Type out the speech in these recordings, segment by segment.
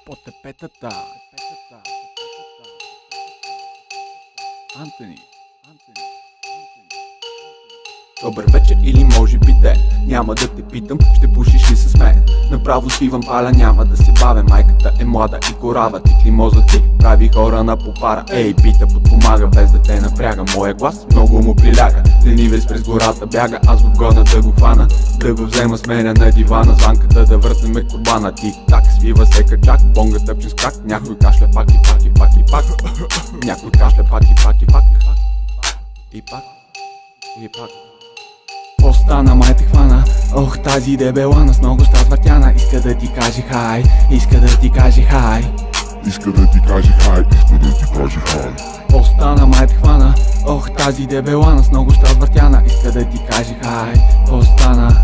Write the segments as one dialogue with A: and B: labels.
A: По тепетата. Антони. Добър вечер или може би ден. Няма да те питам, ще пушиш ли с мен. Направо свивам паля, няма да се бавя. Майката е млада и корава, тикли мозъци, прави хора на попара. Ей, бита подпомага, без да те напряга. Моя глас много му приляга. Денивец през гората бяга, аз го гоня да го хвана, да го взема с мене на дивана. Звънката да въртнеме курбана. Тик-так, свива се качак, бонга тъпчен с крак. Някой кашля пак и пак и пак и пак. Някой кашля пак и пак и пак и пак и пак. Остана, май те хвана. Ох, тази дебелана с много страст въртяна. Иска да ти каже хай, иска да ти каже хай,
B: иска да ти каже хай, иска да ти каже хай.
A: Остана, май те хвана. Ох, тази дебелана с много страст въртяна. Иска да ти каже хай. Остана,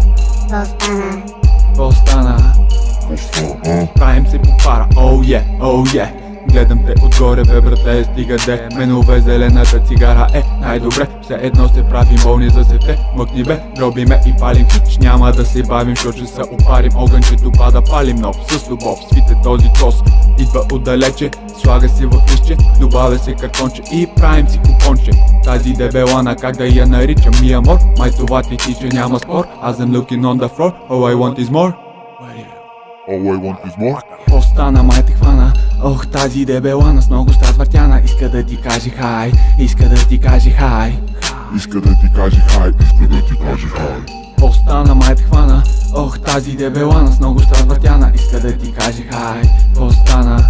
A: правим се по пара. Оу е, оу е. Гледам те отгоре, бе брате, стига де. Менове зелената цигара е най-добре. Все едно се правим болни за сете. Мъкни бе, дробиме и палим хич. Няма да се бавим, що ще се опарим. Огънчето пада, палим нов с любов. Свите този кос, идва отдалече. Слага се в лище, добавя се картонче и правим си купонче. Тази дебелана, как да я наричам? Ми амор, май това ти тича, няма спор. Аз I'm looking on the floor, all I want is more.
B: All I want is more.
A: Остана, май те хвана. Ох, тази дебелана с много страст въртяна. Иска да ти каже хай, иска да ти каже хай,
B: иска да ти каже хай, иска да ти каже хай.
A: Остана, май те хвана. Ох, тази дебелана с много страст въртяна. Иска да ти каже хай. Остана.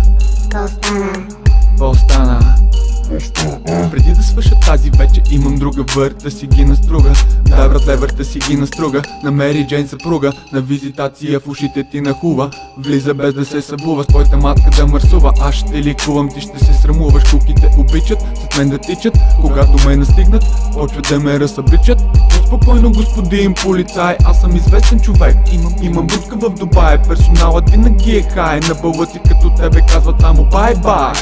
A: Преди да свърша тази вече имам друга, върта си ги наструга. Да, братле, върта си ги наструга. Намери Джейн съпруга, на визитация в ушите ти нахува. Влиза без да се събува, с твоята матка да мърсува. Аз ще ликувам, ти ще се срамуваш. Куките обичат, след мен да тичат. Когато ме настигнат, почват да ме разсъбличат. Спокойно, господин полицай, аз съм известен човек. Имам будка в Дубай, персоналът винаги е хай. На бълъци като тебе казват само бай-бай.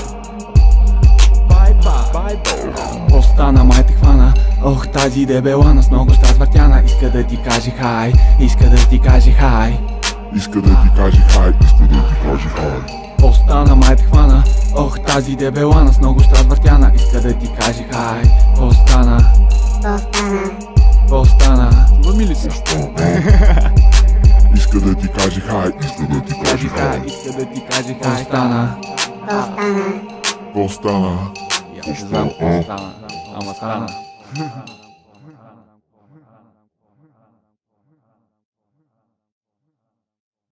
A: Остана, май те хвана. Ох, тази дебелана с много страст въртяна. Иска да ти каже хай, иска да ти каже хай,
B: иска да ти каже хай, иска да ти каже хай.
A: Остана, май те хвана. Ох, тази дебелана с много страст въртяна. Иска да ти каже хай. Остана. Чува ми ли се?
B: Иска да ти каже хай, иска да ти каже хай,
A: иска да ти каже хай. Остана.
B: Остана.
A: Я не знам какво стана, ама стана.